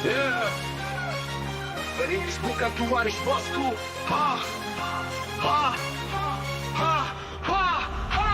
Yeah. Perintis bukan pewaris bosku. Ha, ha, ha, ha, ha.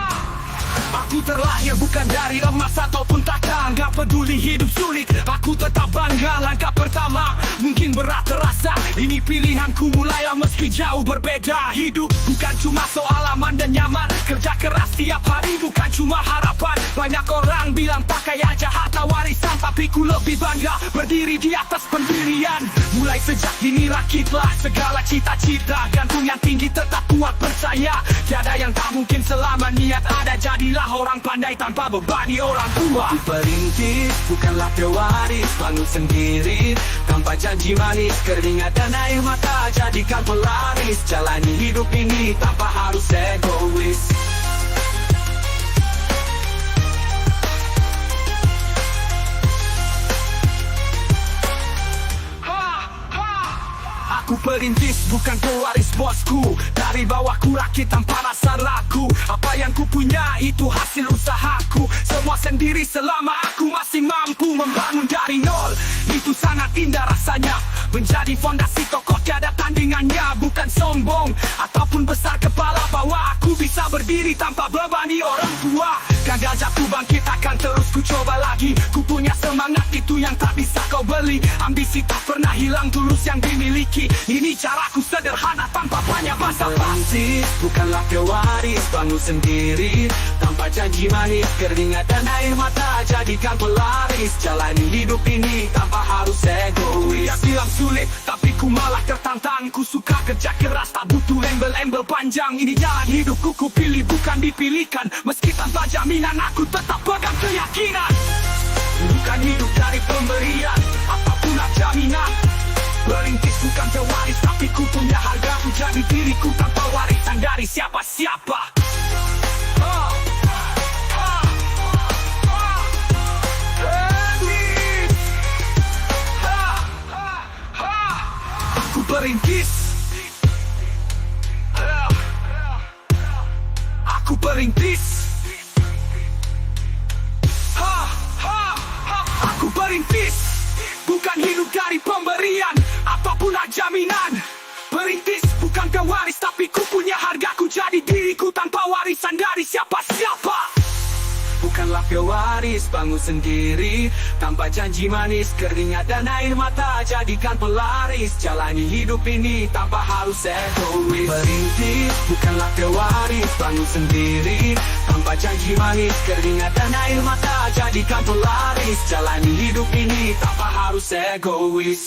Aku terlahir bukan dari emas ataupun takkan. Gak peduli hidup sulit, aku tetap bangga. Langkah pertama mungkin berat terasa. Ini pilihanku mulai meski jauh berbeda. Hidup bukan cuma soal aman dan nyaman. Kerja keras tiap hari bukan cuma harapan. Banyak orang bilang pakai aja harta warisan, tapi ku lebih bangga berdiri di atas pendirian. Mulai sejak dini rakitlah segala cita-cita. Gantung yang tinggi tetap kuat percaya. Tiada yang tak mungkin selama niat ada. Jadilah orang pandai tanpa bebani orang tua. Ku perintis bukanlah pewaris, bangun sendiri tanpa janji manis. Keringat dan air mata jadikan pelaris. Jalani hidup ini tanpa harus egois. Aku perintis bukan pewaris bosku. Dari bawah ku rakit tanpa rasa ragu. Apa yang ku punya itu hasil usahaku. Semua sendiri selama aku masih mampu membangun dari nol. Itu sangat indah rasanya. Menjadi fondasi kokoh tiada tandingannya. Bukan sombong ataupun besar kepala bahwa aku bisa berdiri tanpa bebani orang tua. Gagal jatuh bangkit akan terus ku coba lagi. Ku punya semangat itu yang tak bisa kau beli. Ambisi tak pernah hilang, tulus yang dimiliki. Ini caraku sederhana tanpa banyak basa-basi. Bukanlah pewaris, bangun sendiri tanpa janji manis. Keringat dan air mata jadikan pelaris. Jalani hidup ini tanpa harus egois. Dia bilang sulit, tapi ku malah tertantang. Ku suka kerja keras, tak butuh embel-embel panjang. Ini jalan hidupku, ku pilih bukan dipilihkan. Meski tanpa jaminan, aku tetap pegang keyakinan. Bukan hidup dari pemberian, apapun jaminan. Perintis bukan pewaris, tapi ku punya harga. Ku jadi diriku tanpa warisan dari siapa-siapa. Aku perintis. Aku perintis. Aku perintis. Bukan hidup dari pemberian, apapun jaminan. Perintis bukan pewaris, tapi ku punya harga. Ku jadi diriku tanpa warisan dari siapa-siapa. Bukanlah pewaris, bangun sendiri tanpa janji manis. Keringat dan air mata jadikan pelaris. Jalani hidup ini tanpa harus egois. Perintis bukanlah pewaris, bangun sendiri tanpa janji manis. Keringat dan air mata jadikan pelaris. Jalani hidup ini tanpa harus egois.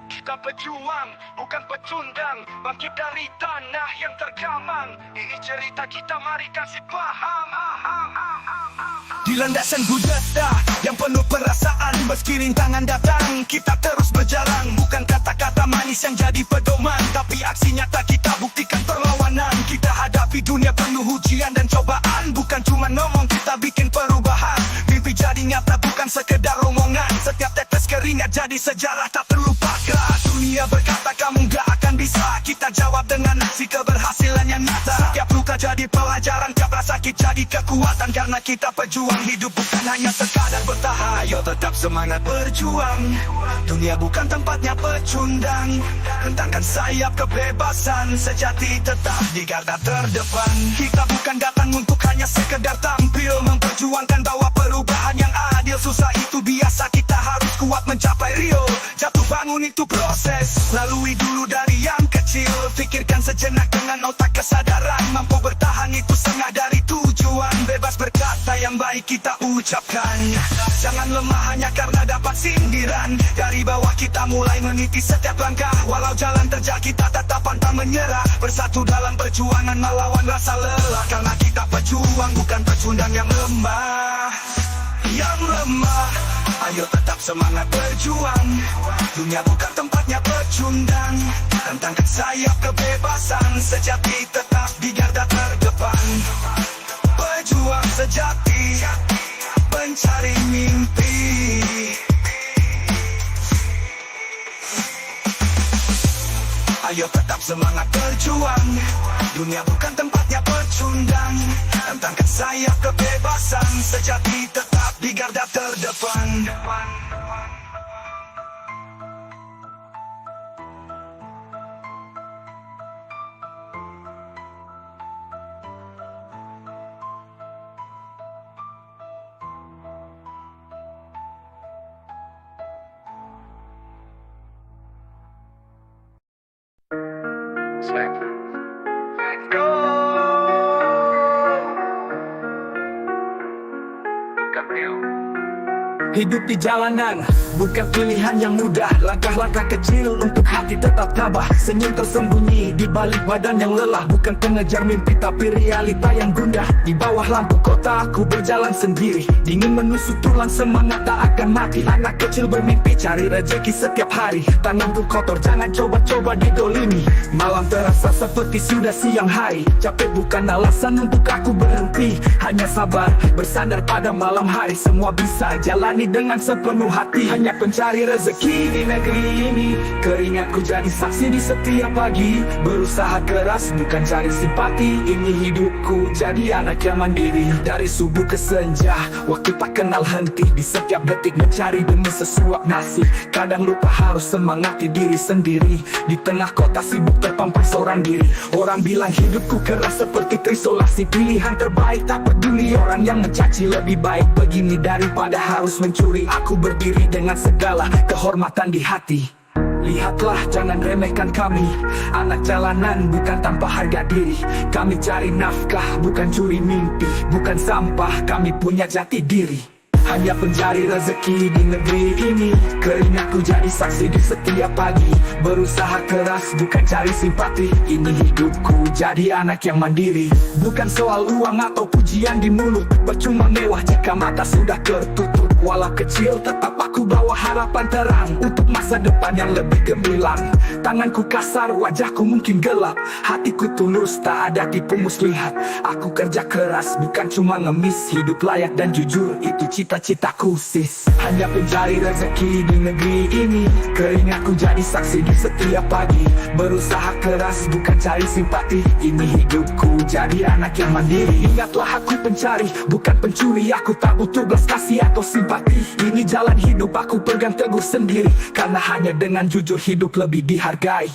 Kita pejuang, bukan pecundang. Bangkit dari tanah yang tergamang. Ini cerita kita, mari kasih paham. Di landasan Buddha yang penuh perasaan. Meski rintangan datang, kita terus berjalan. Bukan kata-kata manis yang jadi pedoman, tapi aksi nyata kita buktikan perlawanan. Kita hadapi dunia penuh ujian dan cobaan. Bukan cuma ngomong, kita bikin perubahan. Mimpi jadi nyata, bukan sekedar omongan. Setiap tetes keringat jadi sejarah tak terlupakan. Dunia berkata kamu gak akan bisa. Kita jawab dengan aksi keberhasilan yang nyata. Setiap luka jadi pelajaran, tiap rasa sakit jadi kekuatan. Karena kita pejuang, hidup bukan hanya sekadar bertahan. Ayo tetap semangat berjuang. Dunia bukan tempatnya pecundang. Rentangkan sayap kebebasan, sejati tetap di garda terdepan. Kita bukan datang untuk hanya sekedar tampil. Memperjuangkan bawa perubahan yang adil. Susah itu biasa, kita harus kuat mencapai Rio. Jatuh bangun itu proses, lalui dulu dari yang kecil. Pikirkan sejenak dengan otak kesadaran. Mampu bertahan itu setengah dari tujuan. Bebas berkata yang baik kita ucapkan. Jangan lemah hanya karena dapat sindiran. Dari bawah kita mulai meniti setiap langkah. Walau jalan terjal kita tetap pantang menyerah. Bersatu dalam perjuangan melawan rasa lelah. Karena kita pejuang bukan pecundang yang lemah. Yang lemah, ayo tetap semangat berjuang. Dunia bukan tempatnya pecundang. Rentangkan sayap kebebasan, sejati tetap di garda terdepan. Pejuang sejati, mencari mimpi. Ayo tetap semangat berjuang, dunia bukan tempatnya pecundang. Tentangkan sayap kebebasan, sejati tetap di garda terdepan. Hidup di jalanan bukan pilihan yang mudah. Langkah-langkah kecil untuk hati tetap tabah. Senyum tersembunyi di balik badan yang lelah. Bukan pengejar mimpi tapi realita yang gundah. Di bawah lampu kota aku berjalan sendiri. Dingin menusuk tulang, semangat tak akan mati. Anak kecil bermimpi cari rezeki setiap hari. Tanganku kotor, jangan coba-coba didolimi. Malam terasa seperti sudah siang hari. Capek bukan alasan untuk aku berhenti. Hanya sabar, bersandar pada malam hari. Semua bisa jalani dengan sepenuh hati. Hanya pencari rezeki di negeri ini. Keringatku jadi saksi di setiap pagi. Berusaha keras bukan cari simpati. Ini hidupku jadi anak yang mandiri. Dari subuh ke senja, waktu tak kenal henti. Di setiap detik mencari demi sesuap nasi. Kadang lupa harus semangati diri sendiri. Di tengah kota sibuk terpampang seorang diri. Orang bilang hidupku keras seperti terisolasi. Pilihan terbaik tak peduli orang yang mencaci. Lebih baik begini daripada harus mencuri. Aku berdiri dengan segala kehormatan di hati. Lihatlah, jangan remehkan kami. Anak jalanan bukan tanpa harga diri. Kami cari nafkah, bukan curi mimpi. Bukan sampah, kami punya jati diri. Hanya pencari rezeki di negeri ini. Keringatku jadi saksi di setiap pagi. Berusaha keras bukan cari simpati. Ini hidupku jadi anak yang mandiri. Bukan soal uang atau pujian di mulut. Percuma mewah jika mata sudah tertutup. Walau kecil tetap aku bawa harapan terang untuk masa depan yang lebih gemilang. Tanganku kasar, wajahku mungkin gelap. Hatiku tulus, tak ada tipu muslihat. Aku kerja keras, bukan cuma ngemis. Hidup layak dan jujur, itu cita-citaku sis. Hanya pencari rezeki di negeri ini. Keringatku jadi saksi di setiap pagi. Berusaha keras, bukan cari simpati. Ini hidupku, jadi anak yang mandiri. Ingatlah aku pencari, bukan pencuri. Aku tak butuh belas kasih atau simpati. Ini jalan hidup aku pegang teguh sendiri. Karena hanya dengan jujur hidup lebih dihargai.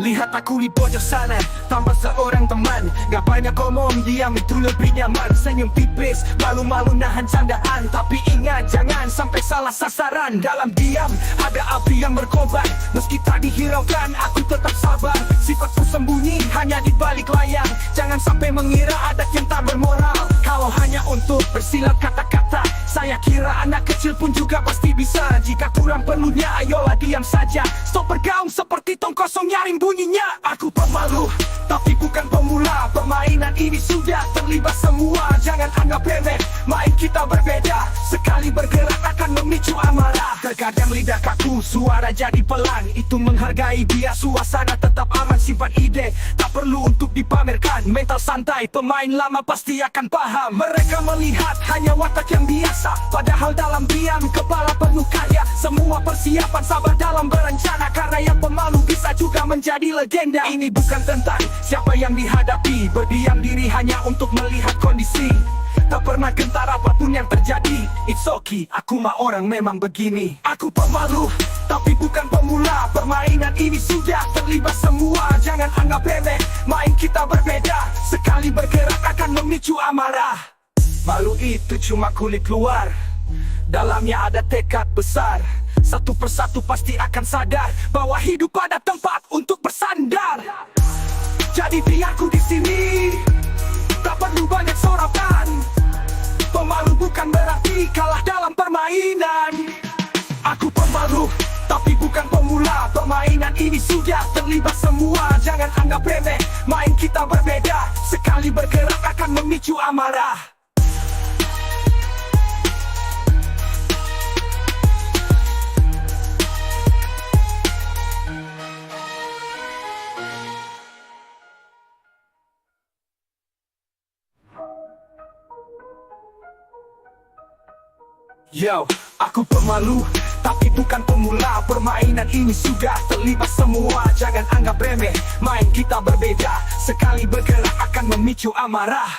Lihat aku di pojok sana, tambah seorang teman. Gak banyak ngomong, diam itu lebih nyaman. Senyum tipis, malu-malu nahan candaan. Tapi ingat, jangan sampai salah sasaran. Dalam diam, ada api yang berkobar. Meski tak dihiraukan, aku tetap sabar. Sifatku sembunyi, hanya di balik layar. Jangan sampai mengira adat yang tak bermoral. Kalau hanya untuk bersilat kata-kata, saya kira anak kecil pun juga pasti bisa. Jika kurang penuhnya, ayolah diam saja. Stop bergaung seperti tong kosong nyaring bunyinya. Aku pemalu, tapi bukan pemula. Permainan ini sudah terlibat semua. Jangan anggap remeh, main kita berbeda. Sekali bergerak akan memicu amarah. Terkadang lidah kaku, suara jadi pelan. Itu menghargai biar suasana tetap aman. Simpan ide, tak perlu untuk dipamerkan. Mental santai, pemain lama pasti akan paham. Mereka melihat hanya watak yang biasa, padahal dalam diam kepala penuh karya. Semua persiapan sabar dalam berencana. Karena yang pemalu bisa juga menjadi legenda. Ini bukan tentang siapa yang dihadapi. Berdiam diri hanya untuk melihat kondisi. Tak pernah gentar apapun yang terjadi. It's okay, aku mah orang memang begini. Aku pemalu, tapi bukan pemula. Permainan ini sudah terlibat semua. Jangan anggap remeh, main kita berbeda. Sekali bergerak akan memicu amarah. Malu itu cuma kulit luar, dalamnya ada tekad besar. Satu persatu pasti akan sadar bahwa hidup pada tempat untuk bersandar. Jadi biarku di sini, tak perlu banyak pemalu, tapi bukan pemula. Permainan ini sudah terlibat semua. Jangan anggap remeh, main kita berbeda. Sekali bergerak akan memicu amarah. Yo, aku pemalu, tapi bukan pemula. Permainan ini sudah terlibat semua. Jangan anggap remeh, main kita berbeda. Sekali bergerak akan memicu amarah.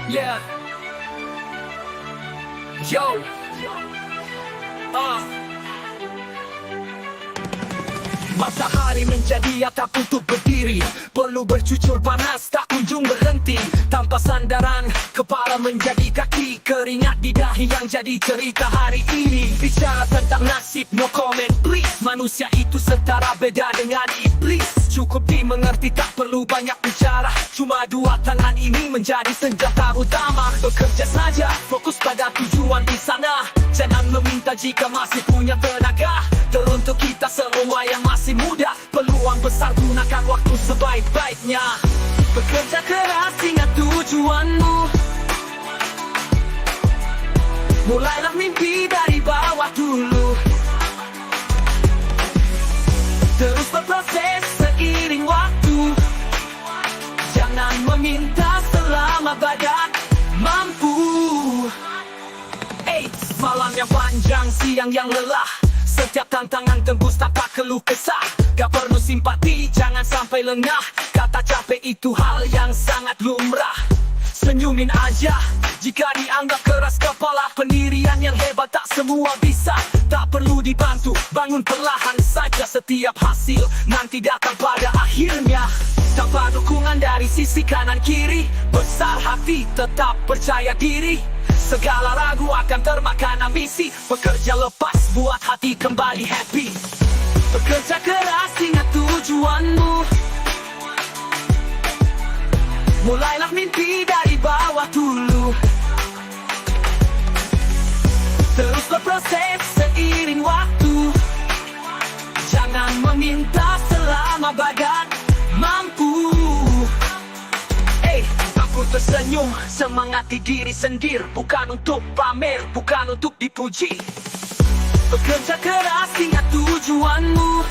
Yeah. Yo. Matahari menjadi atap untuk berdiri, perlu bercucur panas tak kunjung berhenti. Tanpa sandaran, kepala menjadi kaki, keringat di dahi yang jadi cerita hari ini. Bicara tentang nasib, no comment please. Manusia itu setara beda dengan iblis. Cukup dimengerti, tak perlu banyak bicara. Cuma dua tangan ini menjadi senjata utama. Bekerja saja, fokus pada tujuan di sana. Jangan meminta jika masih punya tenaga. Teruntuk kita semua yang masih muda, peluang besar, gunakan waktu sebaik-baiknya. Bekerja keras, ingat tujuanmu. Mulailah mimpi dari bawah dulu. Terus berproses seiring waktu. Jangan meminta selama badan mampu. Malam yang panjang, siang yang lelah. Setiap tantangan tembus tanpa keluh kesah. Gak perlu simpati, jangan sampai lengah. Kata capek itu hal yang sangat lumrah. Senyumin aja jika dianggap keras kepala. Pendirian yang hebat tak semua bisa. Tak perlu dibantu, bangun perlahan saja. Setiap hasil nanti datang pada akhirnya. Tanpa dukungan dari sisi kanan kiri. Besar hati, tetap percaya diri. Segala ragu akan termakan ambisi. Bekerja lepas, buat hati kembali happy. Bekerja keras, ingat tujuanmu. Mulailah mimpi dari bawah dulu. Terus berproses seiring waktu. Jangan meminta selama badan mampu. Aku tersenyum, semangati diri sendiri. Bukan untuk pamer, bukan untuk dipuji. Bekerja keras, ingat tujuanmu.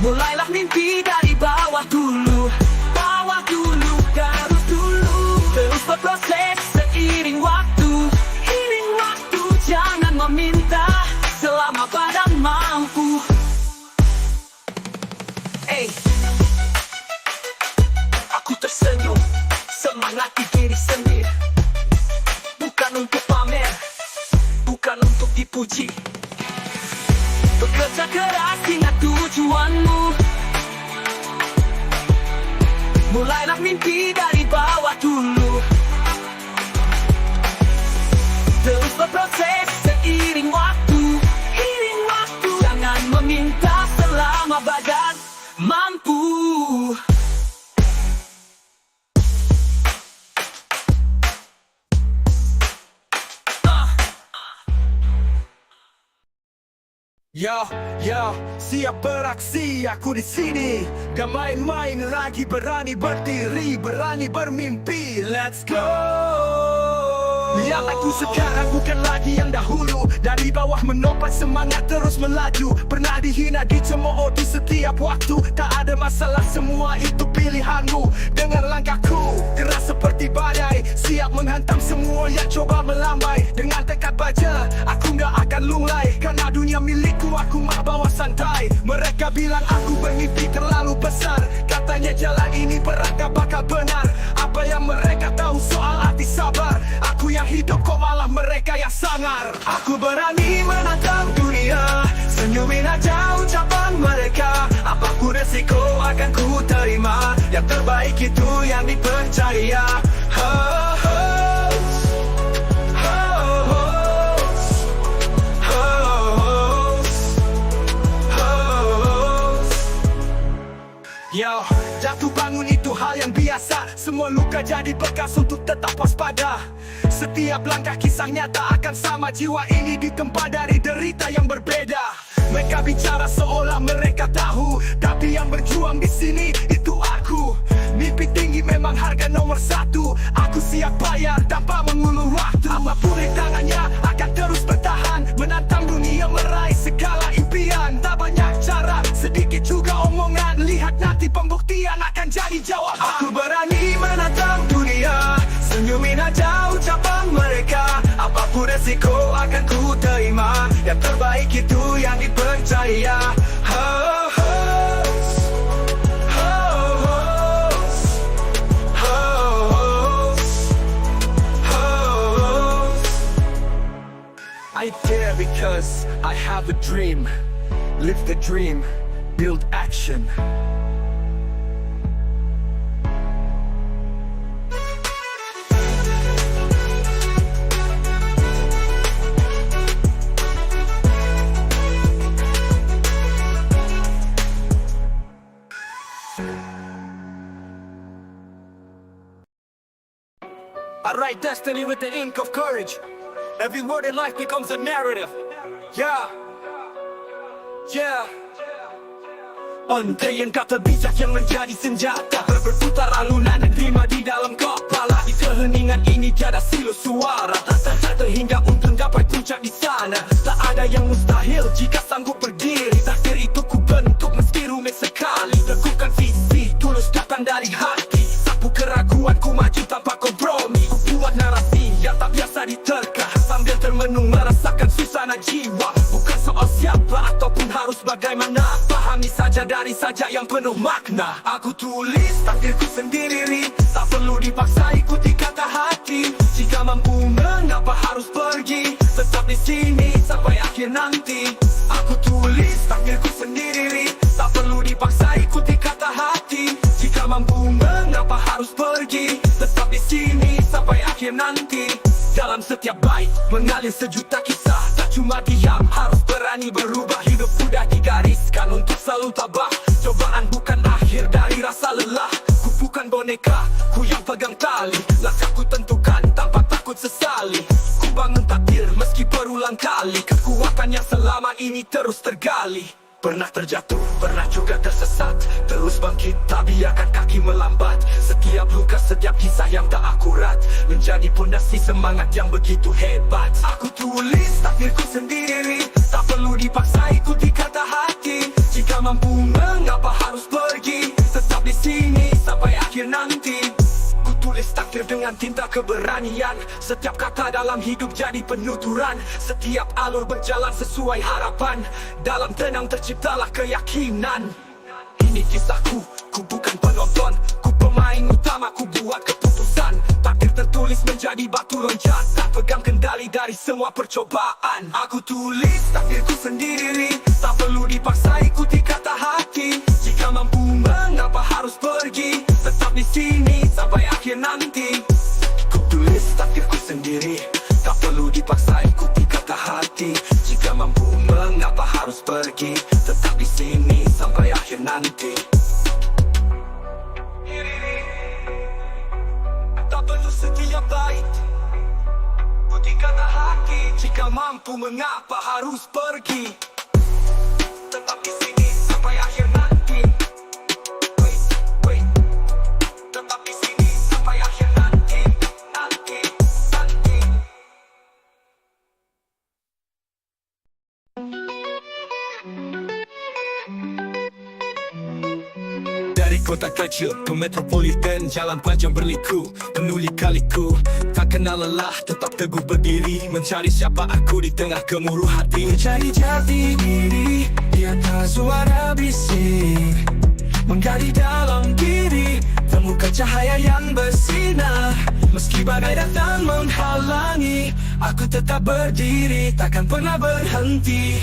Mulailah mimpi dari bawah dulu. Bawah dulu, garus dulu. Terus berproses seiring waktu. Iring waktu, jangan meminta selama badan mampu. Aku tersenyum, semangati diri sendiri. Bukan untuk pamer, bukan untuk dipuji. Bekerja keras, ingat tujuanmu. Mulailah mimpi dari bawah dulu. Terus berproses seiring waktu. Iring waktu, jangan meminta selama badan mampu. Yo, siap beraksi, aku di sini. Gak main-main lagi, berani berdiri, berani bermimpi. Let's go. Yang aku sekarang bukan lagi yang dahulu. Dari bawah menopang semangat terus melaju. Pernah dihina, dicemooh di setiap waktu. Tak ada masalah, semua itu pilihanmu. Dengan langkahku, keras seperti badai. Siap menghantam semua yang coba melambai. Dengan tekad baja, aku gak akan lunglai. Karena dunia milikku, aku mah bawa santai. Mereka bilang aku bermimpi terlalu besar. Katanya jalan ini berat gak bakal benar. Apa yang mereka tahu soal arti sabar? Aku yang hidup kok malah mereka yang sangar. Aku berani menantang dunia. Senyumin aja ucapan mereka. Apapun resiko akan ku terima. Yang terbaik itu yang dipercaya. yang biasa. Semua luka jadi bekas untuk tetap waspada. Setiap langkah kisah nyata akan sama. Jiwa ini ditempa dari derita yang berbeda. Mereka bicara seolah mereka tahu, tapi yang berjuang di sini itu aku. Mimpi tinggi memang harga nomor satu. Aku siap bayar tanpa mengulur waktu. Apapun rintangannya akan terus bertahan, menantang dunia meraih segala impian. Tak banyak cara, sedikit juga omongan. Lihat nanti pembuktian akan jadi jawaban. Aku berani menantang dunia, senyumin aja ucapan mereka. Apapun resiko akan ku terima. Yang terbaik itu yang dipercaya. I dare because I have a dream. Live the dream, build action. I write destiny with the ink of courage. Every word in life becomes a narrative. Yeah. Ontaian kata bijak yang menjadi senjata, berputar alunan dan rima di dalam kepala. Di keheningan ini tiada silu suara, tak terhingga untuk dapat puncak di sana. Tak ada yang mustahil jika sanggup berdiri. Takdir itu ku bentuk meski rumit sekali. Teguhkan visi, tulus datang dari hati. Sapu keraguan ku maju tanpa kompromi. Ku buat narasi yang tak biasa diterka, sambil termenung merasakan suasana jiwa. Bukan soal siapa ataupun harus bagaimana, pahami saja dari saja yang penuh makna. Aku tulis takdirku sendiri, tak perlu dipaksa ikuti kata hati. Jika mampu mengapa harus pergi, tetap di sini sampai akhir nanti. Aku tulis takdirku sendiri, tak perlu dipaksa ikuti kata hati. Jika mampu mengapa harus pergi, tetap di sini sampai akhir nanti. Dalam setiap bait mengalir sejuta kisah. Tak cuma diam, harus berani berubah. Hidup sudah digariskan untuk selalu tabah. Cobaan bukan akhir dari rasa lelah. Ku bukan boneka, ku yang pegang tali. Langkahku tentukan tanpa takut sesali. Ku bangun takdir meski berulang kali. Kekuatan yang selama ini terus tergali. Pernah terjatuh, pernah juga tersesat. Terus bangkit, tak biarkan kaki melambat. Setiap luka, setiap kisah yang tak akurat menjadi pondasi semangat yang begitu hebat. Aku tulis takdirku sendiri, tak perlu dipaksa ikuti kata hati. Jika mampu mengapa harus pergi, tetap di sini sampai akhir nanti. Ku tulis takdir dengan tinta keberanian. Setiap kata dalam hidup jadi penuturan. Setiap alur berjalan sesuai harapan. Dalam tenang terciptalah keyakinan. Ini kisahku, ku bukan penonton. Ku pemain utama, ku buat keputusan. Takdir tertulis menjadi batu loncatan. Pegang kendali dari semua percobaan. Aku tulis takdirku sendiri, tak perlu dipaksa ikuti kata hati. Jika mampu mengapa harus pergi, tetap di sini sampai akhir nanti. Ku tulis takdirku sendiri, tak perlu dipaksa ikuti kata hati. Jika mampu mengapa harus pergi, tetap di sini sampai akhir nanti. Tak perlu setiap bait putih kata hati. Jika mampu mengapa harus pergi, tetap di sini sampai akhir nanti. Tetap di sini sampai akhir nanti. Nanti. Dari kota kecil ke metropolitan, jalan panjang berliku, penuh lika-liku. Tak kenal lelah, tetap teguh berdiri, mencari siapa aku di tengah gemuruh hati. Mencari jati diri di atas suara bising, menggali dalam diri, temukan cahaya yang bersinar. Meski badai datang menghalangi, aku tetap berdiri, takkan pernah berhenti.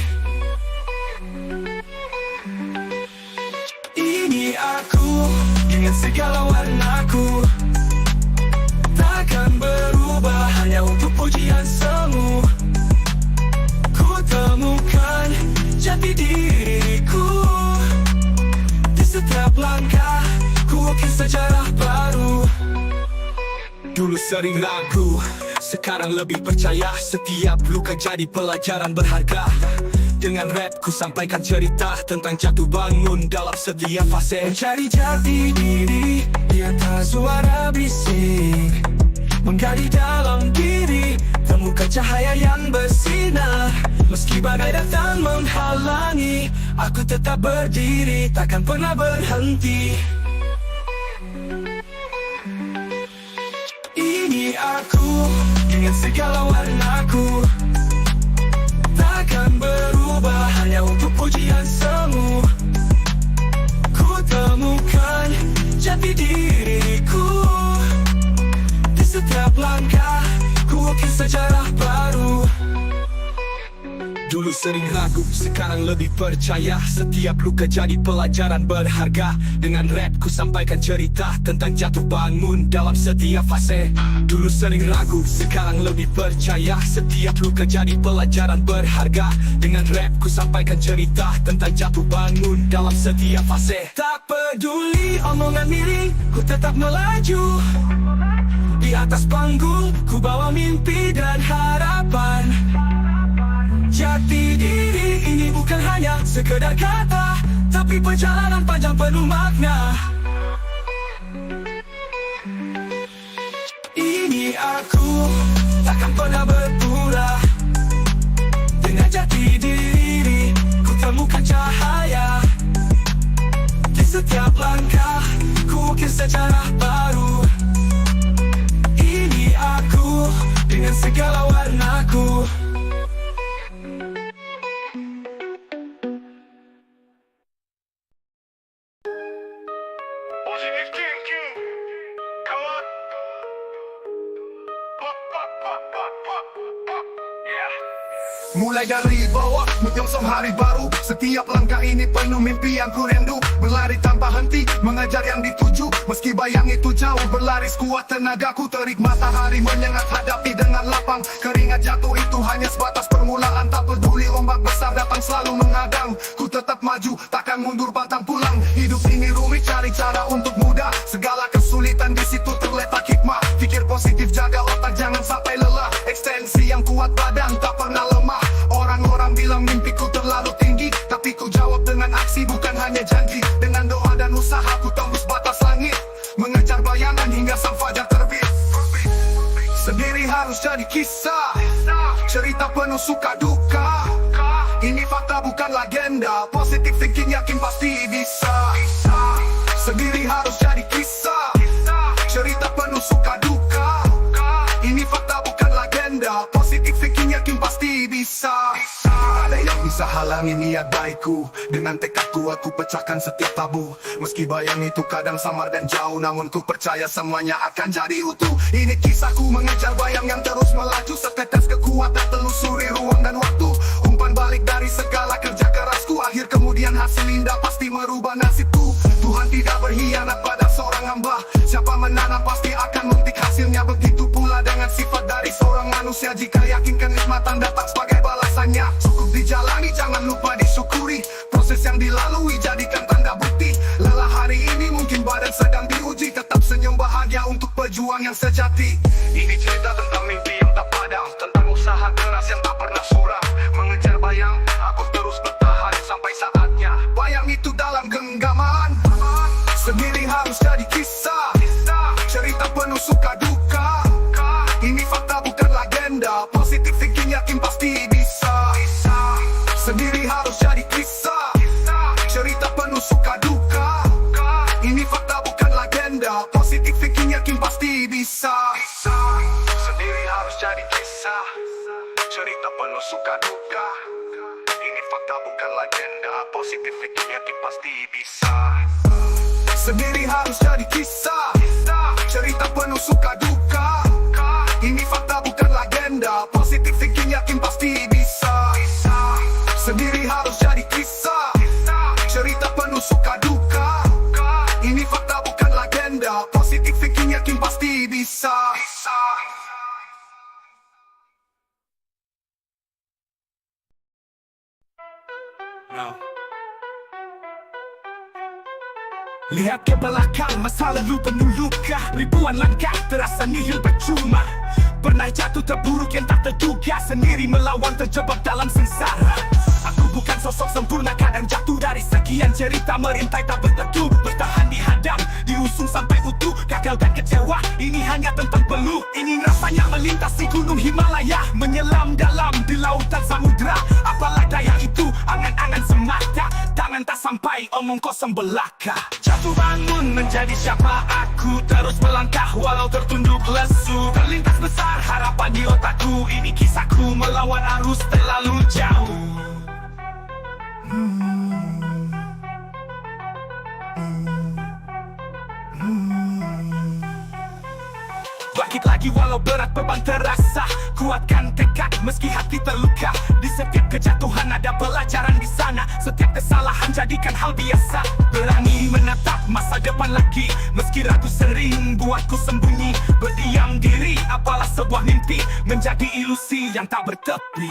Ini aku, dengan segala warnaku, takkan berubah hanya untuk pujian semu. Ku temukan jati diriku, di setiap langkah ku ukir sejarah baru. Dulu sering ragu, sekarang lebih percaya. Setiap luka jadi pelajaran berharga. Dengan rap ku sampaikan cerita tentang jatuh bangun dalam setiap fase. Mencari jati diri di atas suara bising, menggali dalam diri, temukan cahaya yang bersinar. Meski badai datang menghalangi, aku tetap berdiri, takkan pernah berhenti. Ini aku, dengan segala warnaku, takkan berubah hanya untuk pujian semu. Ku temukan jati diriku di setiap langkah, ku ukir sejarah baru. Dulu sering ragu, sekarang lebih percaya. Setiap luka jadi pelajaran berharga. Dengan rap ku sampaikan cerita tentang jatuh bangun dalam setiap fase. Dulu sering ragu, sekarang lebih percaya. Setiap luka jadi pelajaran berharga. Dengan rap ku sampaikan cerita tentang jatuh bangun dalam setiap fase. Tak peduli omongan miring, ku tetap melaju. Di atas panggung, ku bawa mimpi dan harapan. Jati diri ini bukan hanya sekedar kata, tapi perjalanan panjang penuh makna. Ini aku, takkan pernah berpura. Dengan jati diri, ku temukan cahaya. Di setiap langkah, ku ukir sejarah baru. Ini aku, dengan segala warnaku. Positive thinking. Come on. Pop, pop, pop, pop, pop, pop. Yeah. Mulai dari bawah, menyongsong hari baru. Setiap langkah ini penuh mimpi yang ku rindu. Berlari tanpa henti, mengejar yang dituju. Meski bayang itu jauh, berlari sekuat tenagaku. Terik matahari menyengat, hadapi dengan lapang. Keringat jatuh itu hanya sebatas permulaan. Tak peduli ombak besar datang selalu mengadang. Ku tetap maju, takkan mundur pantang pulang. Hidup ini rumit, cari cara untuk mudah. Segala kesulitan di situ terletak hikmah. Pikir positif, jaga otak, jangan sampai lelah. Ekstensi yang kuat badan, tak pernah lemah. Orang-orang bilang mimpiku terlalu tinggi, tapi ku jawab dengan aksi, bukan hanya janji. Dengan doa dan usaha ku tembus batas langit, mengejar bayangan hingga sang fajar terbit. Sendiri harus jadi kisah, cerita penuh suka duka. Ini fakta bukan legenda, positive thinking yakin pasti bisa. Sendiri harus jadi kisah, cerita penuh suka duka. Ini fakta bukan legenda, positive thinking yakin pasti bisa. Ada yang bisa halangi niat baikku. Dengan tekad kuat ku pecahkan setiap tabu. Meski bayang itu kadang samar dan jauh, namun ku percaya semuanya akan jadi utuh. Ini kisahku mengejar bayang yang terus melaju. Setetes kekuatan telusuri ruang dan waktu. Umpan balik dari segala kerja kerasku. Akhir kemudian hasil indah pasti merubah nasibku. Tuhan tidak berkhianat pada seorang hamba. Siapa menanam pasti akan memetik hasilnya. Begitu pula dengan sifat dari seorang manusia. Jika yakin kenikmatan datang sebagai balasannya, cukup dijalani, jangan lupa disyukuri. Proses yang dilalui jadikan tanda bukti. Lelah hari ini mungkin badan sedang diuji. Tetap senyum bahagia untuk pejuang yang sejati. Ini cerita tentang mimpi yang tak padam, tentang usaha keras yang tak pernah suram. Mengejar bayang, aku terus bertahan sampai saatnya. Bayang itu dalam genggaman. Sendiri harus jadi kisah, cerita penuh suka duka. Ini fakta bukan legenda, positive thinking yakin pasti bisa. Sendiri harus jadi kisah, cerita penuh suka duka. Ini fakta bukan legenda, positive thinking yakin pasti bisa. Sendiri harus jadi kisah, cerita penuh suka duka. Ini fakta bukan legenda, positive thinking yakin pasti bisa. Sendiri harus jadi kisah, cerita penuh suka duka. Ini fakta bukan legenda, positive thinking yakin pasti bisa. Sendiri harus jadi kisah, cerita penuh suka duka. Ini fakta bukan legenda, positive thinking yakin pasti bisa. Lihat ke belakang, masa lalu penuh luka. Ribuan langkah terasa nihil percuma. Pernah jatuh terburuk yang tak terduga, sendiri melawan terjebak dalam sengsara. Aku bukan sosok sempurna, kadang jatuh dari sekian cerita merintai tak berteduh. Bertahan dihadang, diusung sampai utuh, gagal dan kecewa. Ini hanya tentang peluh, ingin rasanya melintasi gunung Himalaya, menyelam dalam di lautan samudra. Apalah daya itu, angan-angan semata, tangan tak sampai, omong kosong belaka. Jatuh bangun menjadi siapa aku, terus melangkah walau tertunduk lesu. Terlintas besar harapan di otakku, ini kisahku melawan arus terlalu jauh. Bangkit lagi walau berat beban terasa, kuatkan tekad meski hati terluka. Di setiap kejatuhan ada pelajaran di sana, setiap kesalahan jadikan hal biasa. Berani menatap masa depan lagi, meski ragu sering buatku sembunyi. Berdiam diri apalah sebuah mimpi, menjadi ilusi yang tak bertepi.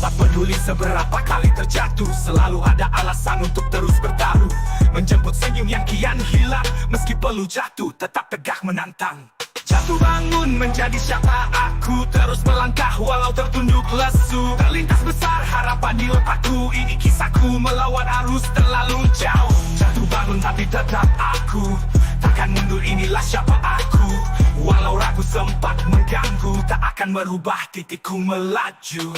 Tak peduli seberapa kali terjatuh, selalu ada alasan untuk terus bertaruh. Menjemput senyum yang kian hilang, meski perlu jatuh tetap tegak menantang. Jatuh bangun menjadi siapa aku, terus melangkah walau tertunduk lesu. Terlintas besar harapan di otakku, ini kisahku melawan arus terlalu jauh. Jatuh bangun tapi tetap aku, takkan mundur, inilah siapa aku. Walau ragu sempat mengganggu, tak akan merubah titikku melaju.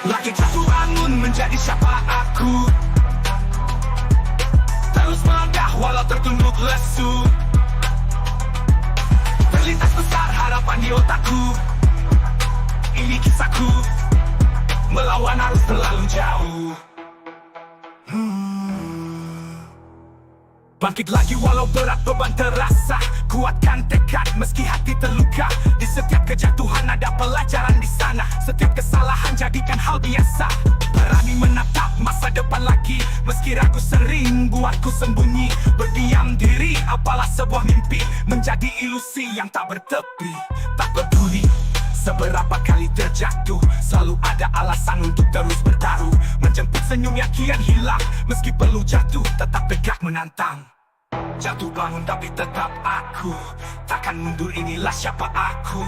Lagi jatuh bangun menjadi siapa aku, terus melangkah walau tertunduk lesu. Terlintas besar harapan di otakku, ini kisahku melawan arus terlalu jauh. Bangkit lagi walau berat beban terasa, kuatkan tekad meski hati terluka. Di setiap kejatuhan ada pelajaran di sana, setiap kesalahan jadikan hal biasa. Berani menatap masa depan lagi, meski ragu sering buatku sembunyi. Berdiam diri apalah sebuah mimpi, menjadi ilusi yang tak bertepi. Tak peduli seberapa kali terjatuh, selalu ada alasan untuk terus bertaruh. Menjemput senyum yang kian hilang, meski perlu jatuh tetap tegak menantang. Jatuh bangun tapi tetap aku, takkan mundur, inilah siapa aku.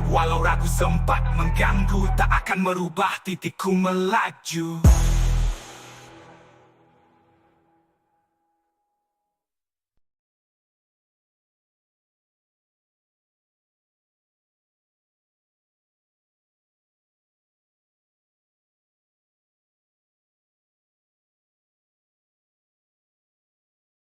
Walau ragu sempat mengganggu, tak akan merubah titikku melaju.